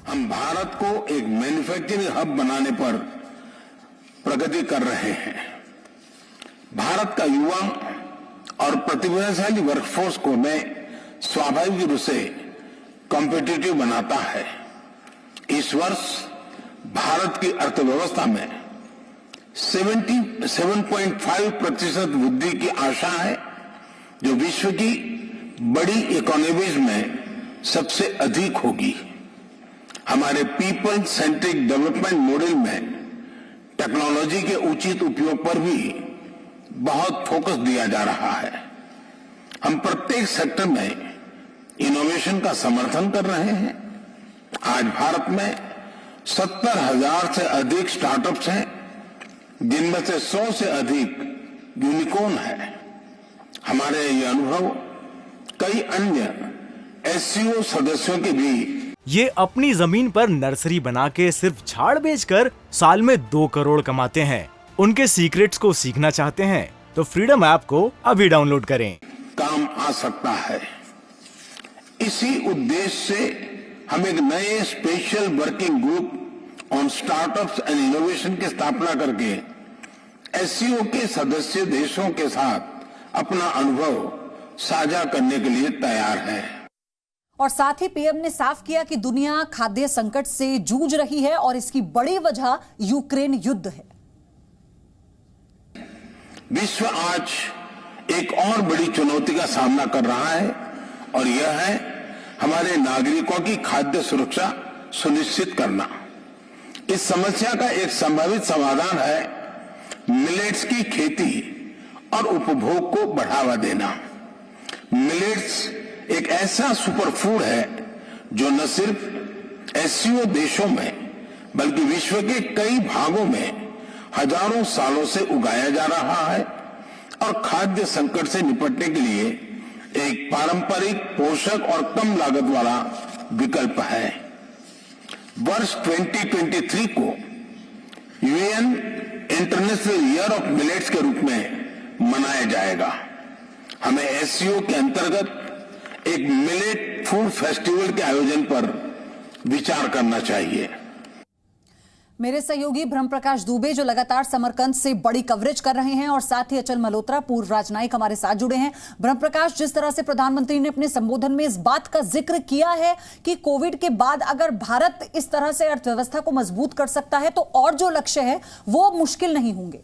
हम भारत को एक मैन्युफैक्चरिंग हब बनाने पर प्रगति कर रहे हैं। भारत का युवा और प्रतिभाशाली वर्कफोर्स को मैं स्वाभाविक रूप से कॉम्पिटिटिव बनाता है। इस वर्ष भारत की अर्थव्यवस्था में 7.5% वृद्धि की आशा है, जो विश्व की बड़ी इकोनॉमीज में सबसे अधिक होगी। हमारे पीपल सेंट्रिक डेवलपमेंट मॉडल में टेक्नोलॉजी के उचित उपयोग पर भी बहुत फोकस दिया जा रहा है। हम प्रत्येक सेक्टर में इनोवेशन का समर्थन कर रहे हैं। आज भारत में 70,000 से अधिक स्टार्टअप्स हैं, जिनमें से 100 से अधिक यूनिकॉर्न है। हमारे ये अनुभव कई अन्य एससीओ सदस्यों के भी। ये अपनी जमीन पर नर्सरी बना के सिर्फ झाड़ बेचकर साल में 2 करोड़ कमाते हैं। उनके सीक्रेट्स को सीखना चाहते हैं तो फ्रीडम ऐप को अभी डाउनलोड करें। काम आ सकता है। इसी उद्देश्य से हम एक नए special working group on startups and innovation की स्थापना करके एससीओ के सदस्य देशों के साथ अपना अनुभव साझा करने के लिए तैयार है। और साथ ही पीएम ने साफ किया कि दुनिया खाद्य संकट से जूझ रही है और इसकी बड़ी वजह यूक्रेन युद्ध है। विश्व आज एक और बड़ी चुनौती का सामना कर रहा है और यह है हमारे नागरिकों की खाद्य सुरक्षा सुनिश्चित करना। इस समस्या का एक संभावित समाधान है मिलेट्स की खेती और उपभोग को बढ़ावा देना। मिलेट्स एक ऐसा सुपरफूड है जो न सिर्फ एससीओ देशों में बल्कि विश्व के कई भागों में हजारों सालों से उगाया जा रहा है और खाद्य संकट से निपटने के लिए एक पारंपरिक, पोषक और कम लागत वाला विकल्प है। वर्ष 2023 को UN international year of millets के रूप में मनाया जाएगा। हमें एससीओ के अंतर्गत एक मिलेट फूड फेस्टिवल के आयोजन पर विचार करना चाहिए। मेरे सहयोगी ब्रह्मप्रकाश दुबे जो लगातार समरकंद से बड़ी कवरेज कर रहे हैं और साथ ही अचल मल्होत्रा पूर्व राजनयिक हमारे साथ जुड़े हैं। ब्रह्मप्रकाश, जिस तरह से प्रधानमंत्री ने अपने संबोधन में इस बात का जिक्र किया है कि कोविड के बाद अगर भारत इस तरह से अर्थव्यवस्था को मजबूत कर सकता है तो और जो लक्ष्य है वो मुश्किल नहीं होंगे।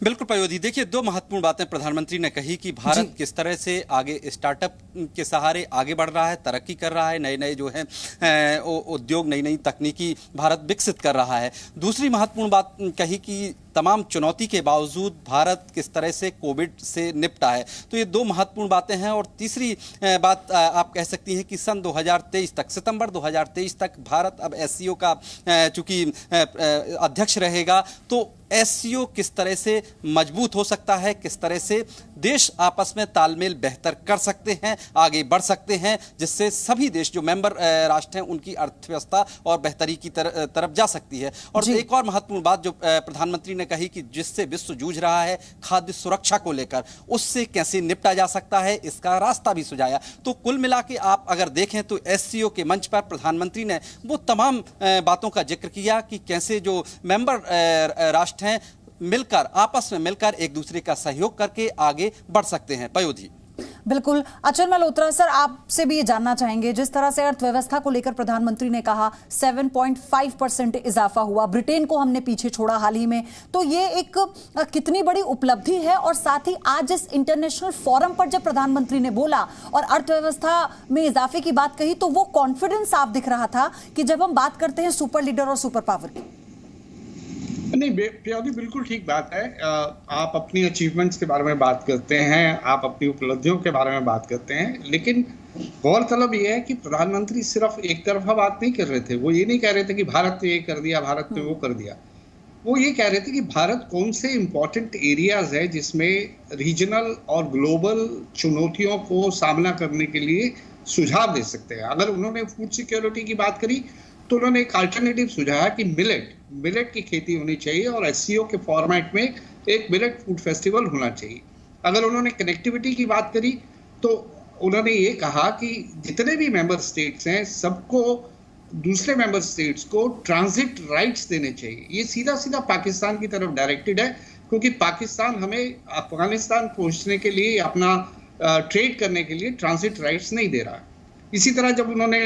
बिल्कुल पयोधी, देखिए 2 महत्वपूर्ण बातें प्रधानमंत्री ने कही कि भारत किस तरह से आगे स्टार्टअप के सहारे आगे बढ़ रहा है, तरक्की कर रहा है, नए नए जो है उद्योग, नई नई तकनीकी भारत विकसित कर रहा है। दूसरी महत्वपूर्ण बात कही कि तमाम चुनौती के बावजूद भारत किस तरह से कोविड से निपटा है। तो ये 2 महत्वपूर्ण बातें हैं। और तीसरी बात आप कह सकती हैं कि सन 2023 तक, सितंबर 2023 तक भारत अब एससीओ का चूंकि अध्यक्ष रहेगा, तो एससीओ किस तरह से मजबूत हो सकता है, किस तरह से देश आपस में तालमेल बेहतर कर सकते हैं, आगे बढ़ सकते हैं, जिससे सभी देश जो मेंबर राष्ट्र हैं उनकी अर्थव्यवस्था और बेहतरी की तरफ जा सकती है। और एक और महत्वपूर्ण बात जो प्रधानमंत्री ने कही कि जिससे विश्व जूझ रहा है खाद्य सुरक्षा को लेकर, उससे कैसे निपटा जा सकता है, इसका रास्ता भी सुझाया। तो कुल मिला के आप अगर देखें तो एससीओ के मंच पर प्रधानमंत्री ने वो तमाम बातों का जिक्र किया कि कैसे जो मेंबर राष्ट्र हैं मिलकर, आपस में मिलकर एक दूसरे का सहयोग करके आगे बढ़ सकते हैं। पयोधी बिल्कुल। अचल मल्होत्रा सर, आपसे भी ये जानना चाहेंगे, जिस तरह से अर्थव्यवस्था को लेकर प्रधानमंत्री ने कहा 7.5% इजाफा हुआ, ब्रिटेन को हमने पीछे छोड़ा हाल ही में, तो ये एक कितनी बड़ी उपलब्धि है। और साथ ही आज इस इंटरनेशनल फोरम पर जब प्रधानमंत्री ने बोला और अर्थव्यवस्था में इजाफे की बात कही तो वो कॉन्फिडेंस साफ दिख रहा था कि जब हम बात करते हैं सुपर लीडर और सुपर पावर की। नहीं, प्यादी बिल्कुल ठीक बात है। आप अपनी अचीवमेंट्स के बारे में बात करते हैं, आप अपनी उपलब्धियों के बारे में बात करते हैं, लेकिन गौरतलब ये है कि प्रधानमंत्री सिर्फ एक तरफा बात नहीं कर रहे थे। वो ये नहीं कह रहे थे कि भारत ने ये कर दिया, भारत ने वो कर दिया। वो ये कह रहे थे कि भारत कौन से इंपॉर्टेंट एरियाज है जिसमें रीजनल और ग्लोबल चुनौतियों को सामना करने के लिए सुझाव दे सकते हैं। अगर उन्होंने फूड सिक्योरिटी की बात करी तो उन्होंने एक अल्टरनेटिव सुझाया कि मिलेट की खेती होनी चाहिए और एससीओ के फॉर्मेट में एक मिलेट फूड फेस्टिवल होना चाहिए। अगर उन्होंने कनेक्टिविटी की बात करी तो उन्होंने ये कहा कि जितने भी मेंबर स्टेट्स हैं सबको दूसरे मेंबर स्टेट्स को ट्रांजिट राइट्स देने चाहिए। ये सीधा सीधा पाकिस्तान की तरफ डायरेक्टेड है, क्योंकि पाकिस्तान हमें अफगानिस्तान पहुंचने के लिए, अपना ट्रेड करने के लिए ट्रांजिट राइट्स नहीं दे रहा है। इसी तरह जब उन्होंने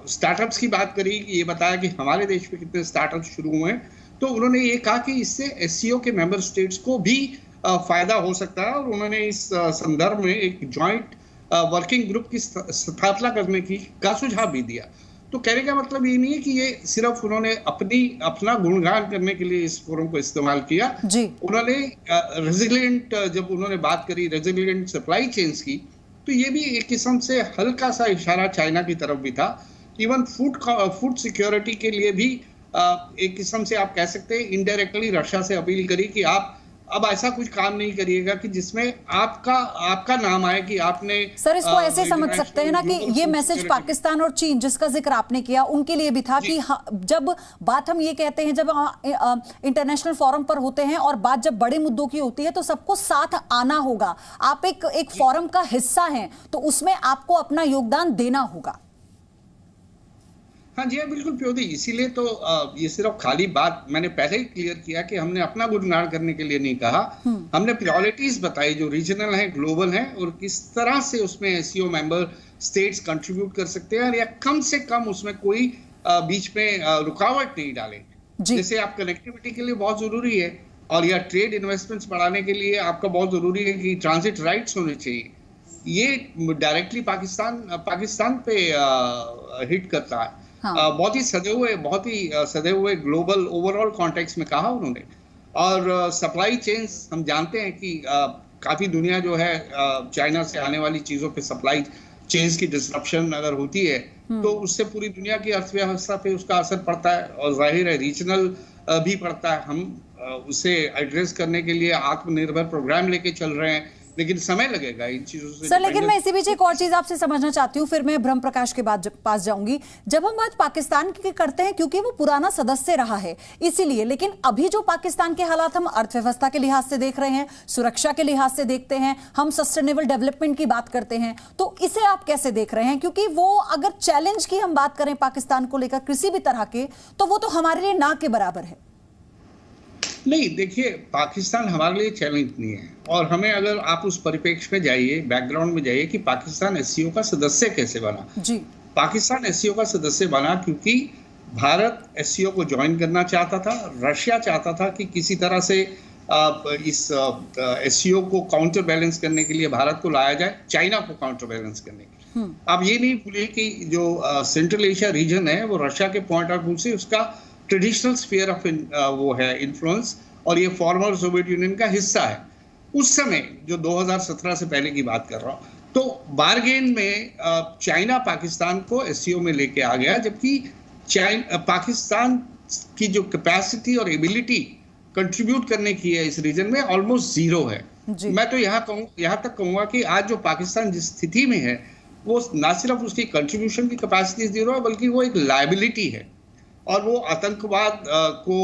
स्टार्टअप्स की बात करी, ये बताया कि हमारे देश में कितने स्टार्टअप्स शुरू हुए हैं, तो उन्होंने ये कहा कि इससे एससीओ के मेंबर स्टेट्स को भी फायदा हो सकता है, और उन्होंने इस संदर्भ में एक जॉइंट वर्किंग ग्रुप की स्थापना करने का सुझाव भी दिया। तो कहने का मतलब ये नहीं है कि ये सिर्फ उन्होंने अपना गुणगान करने के लिए इस फोरम को इस्तेमाल किया जी। उन्होंने रेजिलिएंट, जब उन्होंने बात करी रेजिलिएंट सप्लाई चेन्स की, तो ये भी एक किस्म से हल्का सा इशारा चाइना की तरफ भी था। इवन फूड सिक्योरिटी के लिए भी एक किस्म से आप कह सकते हैं इनडायरेक्टली रशिया से अपील करी कि आप अब ऐसा कुछ काम नहीं करिएगा कि जिसमें आपका नाम आए कि आपने। सर, इसको ऐसे समझ सकते हैं ना कि ये मैसेज पाकिस्तान और चीन जिसका जिक्र आपने किया उनके लिए भी था कि जब बात हम ये कहते हैं, जब इंटरनेशनल फोरम पर होते हैं और बात जब बड़े मुद्दों की होती है तो सबको साथ आना होगा। आप एक फोरम का हिस्सा हैं तो उसमें आपको अपना योगदान देना होगा। हाँ जी, बिल्कुल प्योदी। इसीलिए तो ये सिर्फ खाली बात मैंने पहले ही क्लियर किया कि हमने अपना गुणगान करने के लिए नहीं कहा, हमने प्रायोरिटीज बताई जो रीजनल है, ग्लोबल है, और किस तरह से उसमें एससीओ मेंबर स्टेट्स कंट्रीब्यूट कर सकते हैं, या कम से कम उसमें कोई बीच में रुकावट नहीं डाले। जैसे आप कनेक्टिविटी के लिए बहुत जरूरी है, और या ट्रेड इन्वेस्टमेंट्स बढ़ाने के लिए आपका बहुत जरूरी है कि ट्रांजिट राइट्स होने चाहिए। ये डायरेक्टली पाकिस्तान पे हिट करता है। बहुत ही सदे हुए ग्लोबल ओवरऑल कॉन्टेक्स्ट में कहा उन्होंने। और सप्लाई चेन्स हम जानते हैं कि काफी दुनिया जो है चाइना से आने वाली चीजों पे सप्लाई चेन्स की डिसरप्शन अगर होती है तो उससे पूरी दुनिया की अर्थव्यवस्था पे उसका असर पड़ता है, और जाहिर है रीजनल भी पड़ता है। हम उसे एड्रेस करने के लिए आत्मनिर्भर प्रोग्राम लेके चल रहे हैं, लेकिन समय लगेगा इन चीजों से। सर, लेकिन मैं इसी बीच एक और चीज आपसे समझना चाहती हूँ, फिर मैं ब्रह्म प्रकाश के पास जाऊंगी। जब हम बात पाकिस्तान की करते हैं, क्योंकि वो पुराना सदस्य रहा है इसीलिए, लेकिन अभी जो पाकिस्तान के हालात हम अर्थव्यवस्था के लिहाज से देख रहे हैं, सुरक्षा के लिहाज से देखते हैं, हम सस्टेनेबल डेवलपमेंट की बात करते हैं, तो इसे आप कैसे देख रहे हैं? क्योंकि वो अगर चैलेंज की हम बात करें पाकिस्तान को लेकर किसी भी तरह के, तो वो तो हमारे लिए ना के बराबर है। नहीं, देखिए, पाकिस्तान हमारे लिए चैलेंज नहीं है, और हमें अगर आप उस परिप्रेक्ष्य में जाइए, बैकग्राउंड में जाइए कि पाकिस्तान एससीओ का सदस्य कैसे बना जी। पाकिस्तान एससीओ का सदस्य बना क्योंकि भारत एससीओ को ज्वाइन करना चाहता था, रशिया चाहता था कि किसी तरह से इस एससीओ को काउंटर बैलेंस करने के लिए भारत को लाया जाए, चाइना को काउंटर बैलेंस करने के लिए। आप ये नहीं भूलिए कि जो सेंट्रल एशिया रीजन है वो रशिया के पॉइंट ऑफ व्यू से उसका ट्रेडिशनल स्फीयर ऑफ वो है इन्फ्लुएंस, और ये फॉर्मर सोवियत यूनियन का हिस्सा है उस समय, जो 2017 से पहले की बात कर रहा हूँ। तो बारगेन में चाइना पाकिस्तान को एससीओ में लेके आ गया, जबकि पाकिस्तान की जो कैपेसिटी और एबिलिटी कंट्रीब्यूट करने की है इस रीजन में ऑलमोस्ट जीरो है। मैं तो यहाँ तक कहूँगा कि आज जो पाकिस्तान जिस स्थिति में है वो ना सिर्फ उसकी कंट्रीब्यूशन की कैपेसिटी जीरो है, बल्कि वो एक लायबिलिटी है, और वो आतंकवाद को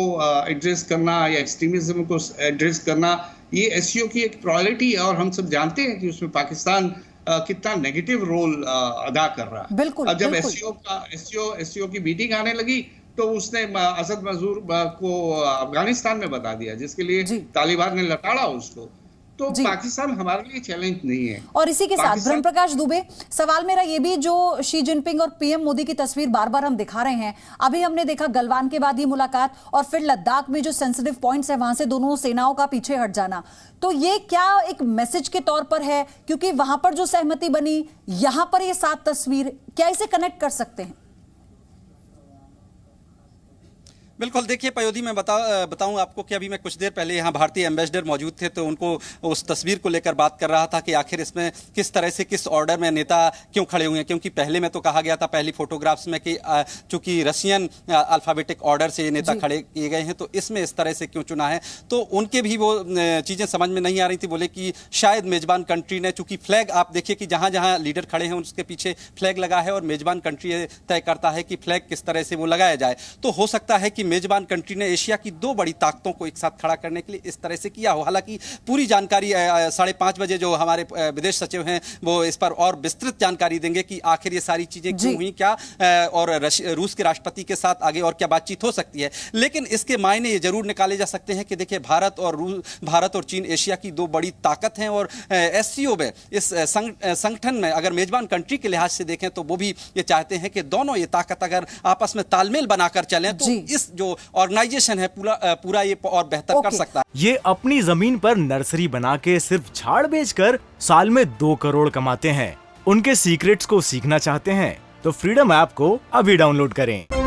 एड्रेस करना या एक्सट्रीमिज्म को एड्रेस करना ये एससीओ की एक प्रायोरिटी है, और हम सब जानते हैं कि उसमें पाकिस्तान कितना नेगेटिव रोल अदा कर रहा है। बिल्कुल, और जब एससीओ की मीटिंग आने लगी तो उसने असद मजूर को अफगानिस्तान में बता दिया, जिसके लिए तालिबान ने लताड़ा उसको। तो पाकिस्तान हमारे लिए चैलेंज नहीं है। और इसी के साथ ब्रह्म प्रकाश दुबे, सवाल मेरा ये भी, जो शी जिनपिंग और पीएम मोदी की तस्वीर बार बार हम दिखा रहे हैं, अभी हमने देखा गलवान के बाद ये मुलाकात, और फिर लद्दाख में जो सेंसिटिव पॉइंट्स है वहां से दोनों सेनाओं का पीछे हट जाना, तो ये क्या एक मैसेज के तौर पर है? क्योंकि वहां पर जो सहमति बनी, यहां पर ये 7 तस्वीर, क्या इसे कनेक्ट कर सकते हैं? बिल्कुल, देखिए पयोधी, मैं बताऊं आपको कि अभी मैं कुछ देर पहले यहाँ भारतीय एम्बेसडर मौजूद थे, तो उनको उस तस्वीर को लेकर बात कर रहा था कि आखिर इसमें किस तरह से, किस ऑर्डर में नेता क्यों खड़े हुए हैं। क्योंकि पहले में तो कहा गया था पहली फोटोग्राफ्स में कि चूंकि रशियन अल्फाबेटिक ऑर्डर से ये नेता खड़े किए गए हैं, तो इसमें इस तरह से क्यों चुना है। तो उनके भी वो चीज़ें समझ में नहीं आ रही थी। बोले कि शायद मेजबान कंट्री ने, चूंकि फ्लैग आप देखिए कि जहाँ जहाँ लीडर खड़े हैं उसके पीछे फ्लैग लगा है, और मेजबान कंट्री तय करता है कि फ्लैग किस तरह से वो लगाया जाए। तो हो सकता है कि मेजबान कंट्री ने एशिया की दो बड़ी ताकतों को एक साथ खड़ा करने के लिए इस तरह से किया हो। हालांकि पूरी जानकारी 5:30 बजे जो हमारे विदेश सचिव हैं वो इस पर और विस्तृत जानकारी देंगे कि आखिर ये सारी चीजें क्यों हुई, क्या और रूस के राष्ट्रपति के साथ आगे और क्या बातचीत हो सकती है। लेकिन इसके मायने ये जरूर निकाले जा सकते हैं कि देखिए भारत और चीन एशिया की दो बड़ी ताकत हैं और एससीओ में इस संगठन में अगर मेजबान कंट्री के लिहाज से देखें तो वो भी ये चाहते हैं कि दोनों ये ताकत अगर आपस में तालमेल बनाकर चलें तो इस जो ऑर्गेनाइजेशन है पूरा ये और बेहतर कर सकता है। ये अपनी जमीन पर नर्सरी बना के सिर्फ झाड़ बेचकर साल में 2 करोड़ कमाते हैं। उनके सीक्रेट्स को सीखना चाहते हैं तो फ्रीडम ऐप को अभी डाउनलोड करें।